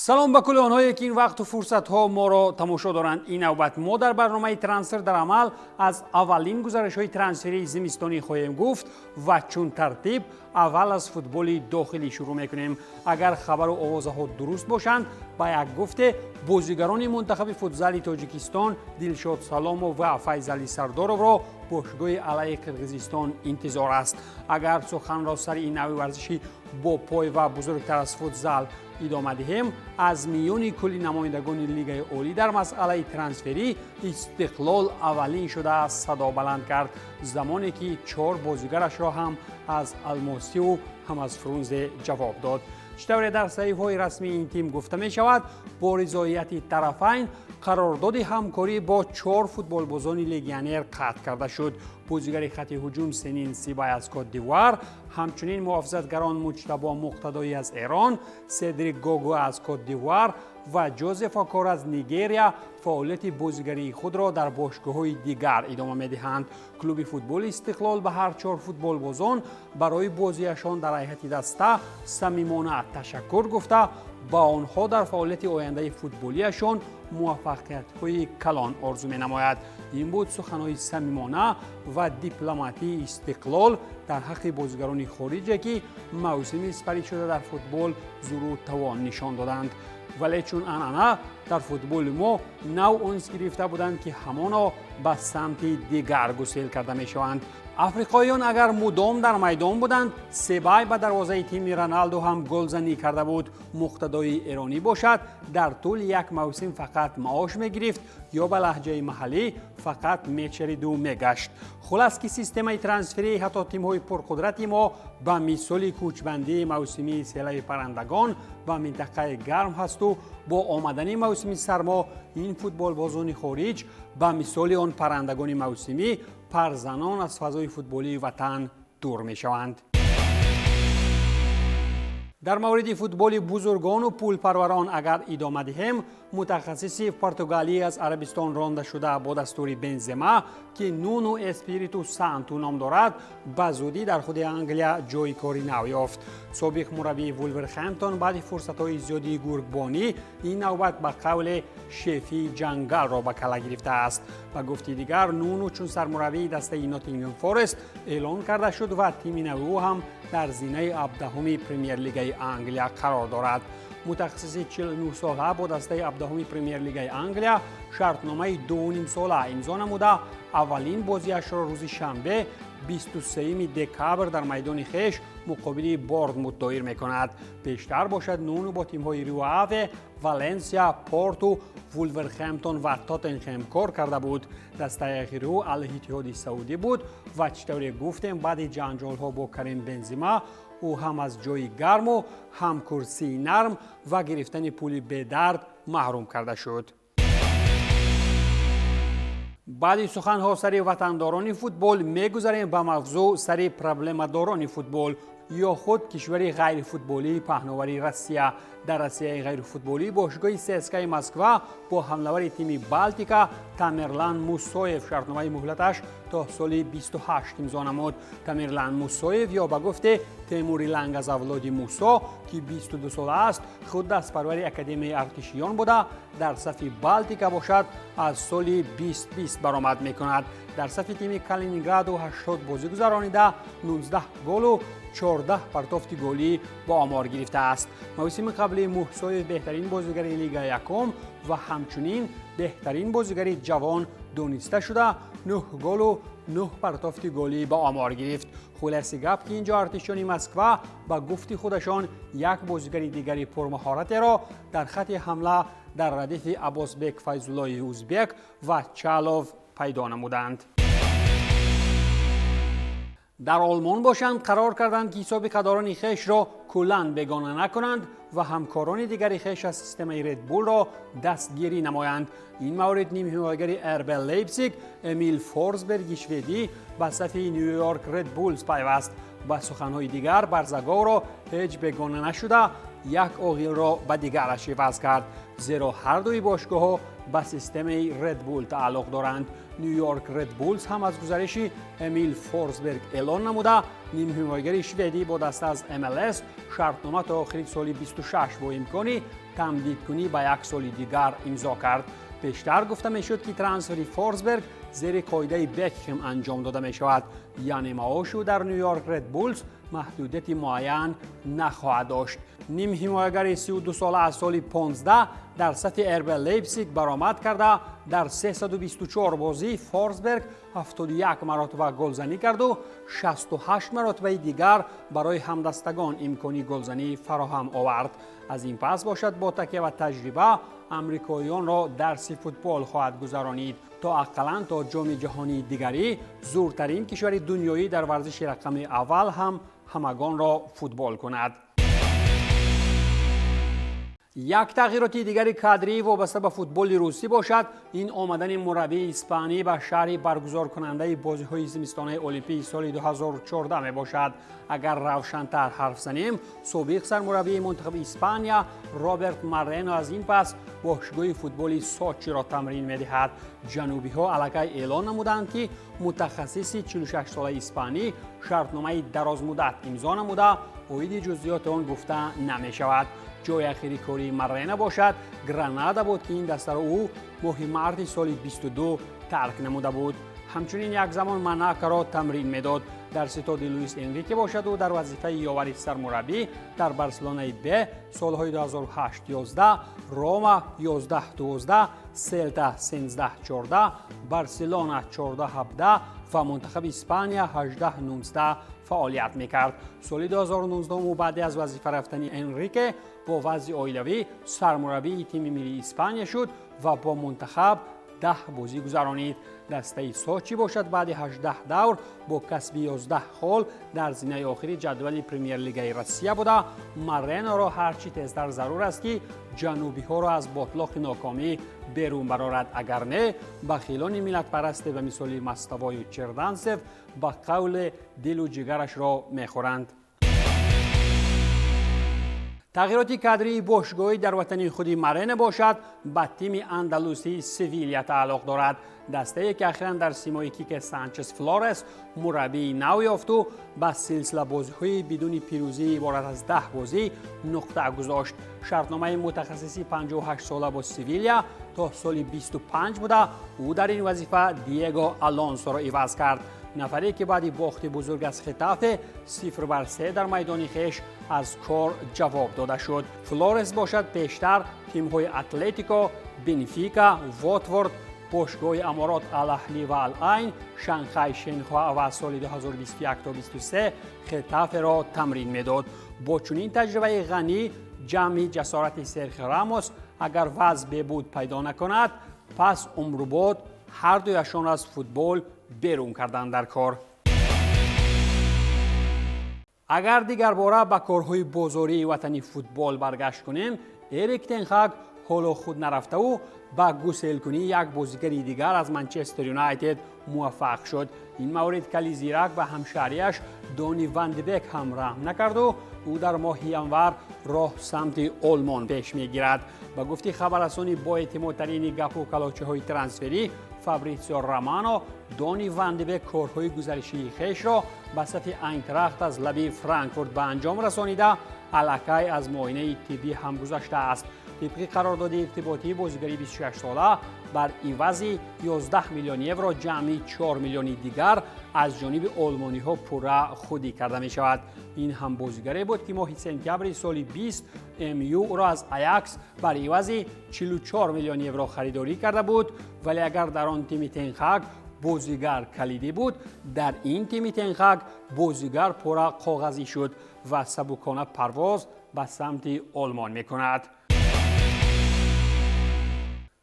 سلام به کل آنهایی که این وقت و فرصت ها ما را تماشا دارند. این نوبت ما در برنامه ترانسفر در عمل از اولین گزارش های ترانسفری زمستانی خواهیم گفت و چون ترتیب اول از فوتبال داخلی شروع میکنیم. اگر خبر و آوازه ها درست باشند با یک گفته بازیگران منتخب فوتزال تاجیکستان دلشاد سلامو و فیضعلی سردارov را باشگاه علیه قرقیزستان انتظار است. اگر سخن را سر این نوع ورزشی با پای و بزرگتر از فوتزال ادامه دهیم، از میان کل نمایندگان لیگ عالی در مسئله ترانسفری استقلال اولین شده صدا بلند کرد، زمانی که 4 بازیگرش را هم از الماسی و هم از فرونزه جواب داد. چطور در صحیفه‌های رسمی این تیم گفته می شود با رضایت طرفین قرارداد همکاری با 4 فوتبالبازان لیگیونر قطع کرده شد. بازیگر خط هجوم سنین سیبای از کت دیوار، همچنین محافظتگران مجتبی مقتدایی از ایران، سدریک گوگو از کت دیوار و جوزف آکار از نیگریا فعالیت بازیگری خود را در باشگاه‌های دیگر ادامه می‌دهند. کلوب فوتبال استقلال به هر 4 فوتبالبازان برای بازیشان در هیئت دسته صمیمانه تشکر گفته با آنها در فعالیت آینده فوتبالیشان موفقیت‌های کلان آرزو می‌نماید. این بود سخن‌های صمیمانه و دیپلماتی استقلال در حق بازیگران خارجی که موسم سپری شده در فوتبال زور و توان نشان دادند. ولی چون انانه در فوتبال ما نو اونس گرفته بودند که همانا به سمت دیگر گسیل کرده می شوند. افریقاییان اگر مدام در میدان بودند، سیبای به دروازه تیم رونالدو هم گلزنی کرده بود. مقتدای ایرانی باشد در طول یک موسم فقط معاش می گرفت یا به لهجه محلی فقط میچرید و میگشت. خلاص که سیستم ترانسفری حتی تیم های پرقدرت ما به مثال کوچبندی موسمی سیلاب پرندگان به منطقه گرم هست و با آمدن موسم سرما این فوتبال بازان خارج به مثال آن پرندگان موسمی پرزنان از فضای فوتبالی وطن دور می شوند. در مورد فوتبال بزرگان و پول پروران اگر ادامه دهیم، متخصص پرتغالی از عربستان رانده شده با دستور بنزما که نونو اسپیریتو سانتو نام دارد به زودی در خود انگلیا جای کاری نو یافت. سابق مربی وولورهمپتون بعد فرصت‌های زیادی گرگبانی این نوبت به قول شفی جنگل را به کله گرفته است. به گفته دیگر نونو چون سرمربی دسته ناتینگهام فارست اعلان کرده شد و تیم نو هم در زینه 17 پرمیر لیگ انگلیا قرار دارد. متخصص 49 ساله با دسته 17 پرمیر لیگ انگلیا شرطنامه 2.5 ساله امضا نموده اولین بازیش را روز شنبه 23 دکامبر در میدان خویش مقابل بورنموث دایر میکند. پیشتر باشد نونو با تیم‌های ریو آوه، والنسیا، پورتو، وولورهمپتون و تاتنهام کار کرده بود. دسته اخیرو الاتحاد سعودی بود و چطور گفتیم بعد جنجال‌ها با کریم بنزما او هم از جای گرم و هم کرسی نرم و گرفتن پول به درد محروم کرده شد. بعد سخن‌ها سر وطنداران فوتبال می‌گذاریم به موضوع سر پرابلم داران فوتبال یا خود کشور غیر فوتبالی پهناوری روسیه. در روسیه غیر فوتبالی باشگاه سیسکای مسکو با حمله‌ور تیم بالتیکا تامرلان موسایف شرطنامه مهلتش تا سال 28 امضا نمود. تامرلان موسایف یا به گفته تیموری لنگ از اولاد موسا که 22 ساله است خود دست پرور اکادمی ارتشیان بوده در صف بالتیکا باشد از سال 2020 برآمد میکند. در صف تیم کالینینگراد 80 بازی گذرانیده 19 گل و 14 پرتافت گلی با آمار گرفته است. موسم قبلی موسایف بهترین بازیگر لیگ یکم و همچنین بهترین بازیگر جوان دانسته شده 9 گل و 9 پرتافت گلی با آمار گرفت. خلاصه گپ که اینجا ارتشیان مسکو با گفت خودشان یک بازیگر دیگری پرمهارت را در خط حمله در ردیف عباسبک فیض‌الله اوزبک و چالوف پیدا نمودند. در آلمان باشند قرار کردند که سابقه داران خویش را کلاً بیگانه نکنند و همکاران دیگر خویش از سیستم ردبول را دستگیری نمایند. این مورد نیم حمایتگر اربل لیپزیگ امیل فورسبرگ شویدی به صف نیویورک ردبولز پیوست. با سخن‌های دیگر برزگاه را هیچ بیگانه نشده یک عاقل را به دیگرش عوض کرد، زیرا هر دوی باشگاه‌ها به سیستم ردبول تعلق دارند. نیویورک ردبولز هم از گزارش امیل فورسبرگ اعلان نموده نیم حمایتگر شویدی با دست از MLS شرطنامه تا آخر سال 26 با امکان تمدیدکنی به یک سال دیگر امضا کرد. پیشتر گفته می شد که ترانسفر فورسبرگ زیر قاعده بکهام انجام داده می شود، یعنی معاش او در نیویورک رد بولز محدودیت معین نخواهد داشت. نیم حمایتگر 32 ساله از سال 15 در صف اربی لیپزیگ برآمد کرده در 324 بازی فورسبرگ 71 مرتبه گلزنی کرد و 68 مرتبه دیگر برای همدستگان امکانی گلزنی فراهم آورد. از این پس باشد با تکیه و تجربه امریکاییان را درس فوتبال خواهد گذرانید تا اقلاً تا جام جهانی دیگری زورترین کشور دنیایی در ورزش رقم اول هم همگان را فوتبال کند. یک تغییرات دیگری کادری وابسته به فوتبال روسی باشد این آمدن مربی اسپانی به شهر برگزار کننده بازی‌های زمستانی المپیک سال 2014 می باشد. اگر روشن‌تر حرف زنیم، سابق سرمربی منتخب اسپانیا رابرت مارینو از این پس باشگاه فوتبال سوچی را تمرین می‌دهد. جنوبی‌ها علاقه اعلان نمودند که متخصص 46 ساله اسپانی شرطنامه درازمدت امضا نموده، اوید جزئیات آن گفته نمی‌شود. جای اخیری کاری مارینو باشد گرانادا بود که این دسته را او ماه مارس سال 22 ترک نموده بود. همچنین یک زمان مناکا را تمرین میداد. در ستاد لوئیس انریکه باشد و در وظیفه یاوری سرمربی در بارسلونای ب سالهای 2008-11 روما 11-12 سلتا 13-14 بارسلونا 14-17 و منتخب اسپانیا 18-19 فعالیت میکرد. سال 2019 او بعد از وظیفه رفتن انریکه با وضع عائلوی سرمربی تیم ملی اسپانیا شد و با منتخب 10 بازی گذرانید. دسته سوچی باشد بعد 18 دور با کسب 11 گل در زینه آخری جدول پرمیر لیگ روسیه بوده. مارینو را هرچی تیزتر ضرور است که جنوبی ها را از باطلاق ناکامی بیرون برارد، اگر نه بخیلان ملت پرست به مثال مستوای و چردنسف با قول دل و جگرش را میخورند. تغییرات کادری باشگاهی در وطن خود مارینو باشد به تیم اندلوسی سویلیا تعلق دارد. دسته که اخیراً در سیمای کیک سانچز فلورس مربی نو یافت و با سلسله بازی‌های بدون پیروزی عبارت از 10 بازی نقطه گذاشت. شرطنامه متخصصی 58 ساله با سویلیا تا سال 25 بوده. او در این وظیفه دیگو آلونسو را عوض کرد، نفری که بعد باخت بزرگ از خطافه 0-3 در میدان خویش از کار جواب داده شد. فلورس باشد پیشتر تیم‌های اتلتیکو، بنفیکا، واتفورد، باشگاه امارات الاهلی و العین، شانگهای شنخوا و سال 2021 تا 23 خطافه را تمرین میداد. با چنین تجربه غنی جمع جسارت سرخیو راموس اگر وضع بهبود پیدا نکند پس عمر بعد هر دویشان از فوتبال بیرون کردن در کار. اگر دیگر باره به کارهای بازاری وطنی فوتبال برگشت کنیم، اریک تن هاگ حالا خود نرفته و با گسیل کنی یک بازیگر دیگر از منچستر یونایتد موفق شد. این مورد کلی زیرک به همشهریش دونی وان دی بک هم رحم نکرد و او در ماه ینور راه سمت آلمان پیش میگیرد. با گفته خبررسانی با اعتمادترین گپ و کلاچه های ترانسفری فابریزیو رومانو، دونی وان دی بک کارهای گزارشی خویش را به صف اینتراخت از لب فرانکفورت به انجام رسانیده، علاقه از معاینه طبی هم گذشته است. طبق قرارداد ارتباطی بازیگری 26 ساله بر عوض 11 میلیون یورو جمعی 4 میلیون دیگر از جانب آلمانی ها پوره خودی کرده می شود. این هم بازیگری بود که ماه سپتامبر سال 20 MU را از آیاکس بر عوض 44 میلیون یورو خریداری کرده بود، ولی اگر در آن تیم تن هاگ بازیگر کلیدی بود، در این تیم تن هاگ بازیگر پوره کاغذی شد و سبکانه پرواز به سمت آلمان می کند.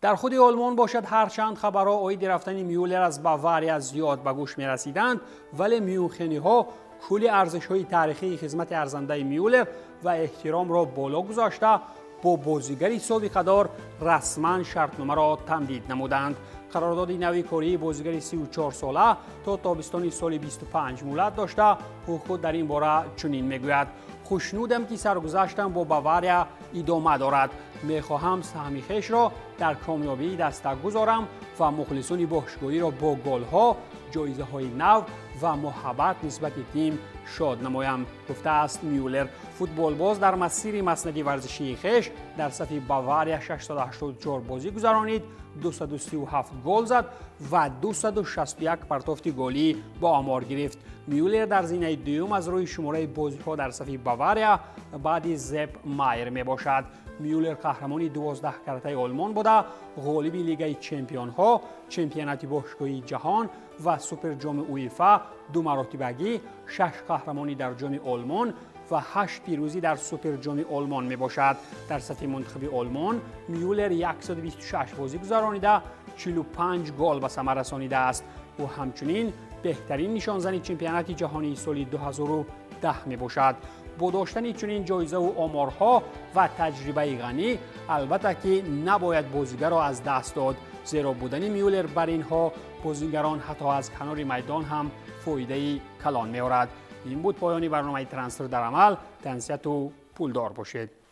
در خود آلمان باشد هرچند خبرها عاید رفتن میولر از باواریا زیاد به گوش می رسیدند، ولی میونخنی ها کل ارزش های تاریخی خدمت ارزنده میولر و احترام را بالا گذاشته با بازیگری سابقه دار رسما شرطنامه را تمدید نمودند. قرارداد نوی کاری بازیگر 34 ساله تا تابستان سال 25 مهلت داشته. او خود در این باره چنین میگوید: خوشنودم که سرگذشتم با باواریا ادامه دارد. میخواهم سهم خویش را در کامیابی دست گذارم و مخلصان باشگاهی را با گل‌ها جایزه های نو و محبت نسبت تیم شاد نمایم، گفته است میولر. فوتبال باز در مسیر مسند ورزشی خویش در صف باواریا 684 بازی گذرانید، 237 گل زد و 261 پرتافت گلی با آمار گرفت. میولر در زینه دوم از روی شماره بازی‌ها در صف باواریا بعد زپ مایر می باشد. میولر قهرمان 12 کرته آلمان بوده، غالب لیگ چمپیون ها، چمپیونات باشگاهی جهان و سوپر جام اویفا 2 مرتبگی، 6 قهرمانی در جام آلمان و 8 پیروزی در سوپر جام آلمان می باشد. در سطح منتخب آلمان میولر 126 بازی گذرانیده، 45 گل به ثمر رسانیده است و همچنین بهترین نشانزن چمپیونات جهانی سال 2010 می باشد. با داشتن چنین جایزه و آمارها و تجربه غنی، البته که نباید بازیگر را از دست داد، زیرا بودن میولر بر اینها بازیگران حتی از کنار میدان هم فایده کلان می آورد. این بود پایان برنامه ترانسفر در عمل. تنسیت و پولدار باشید.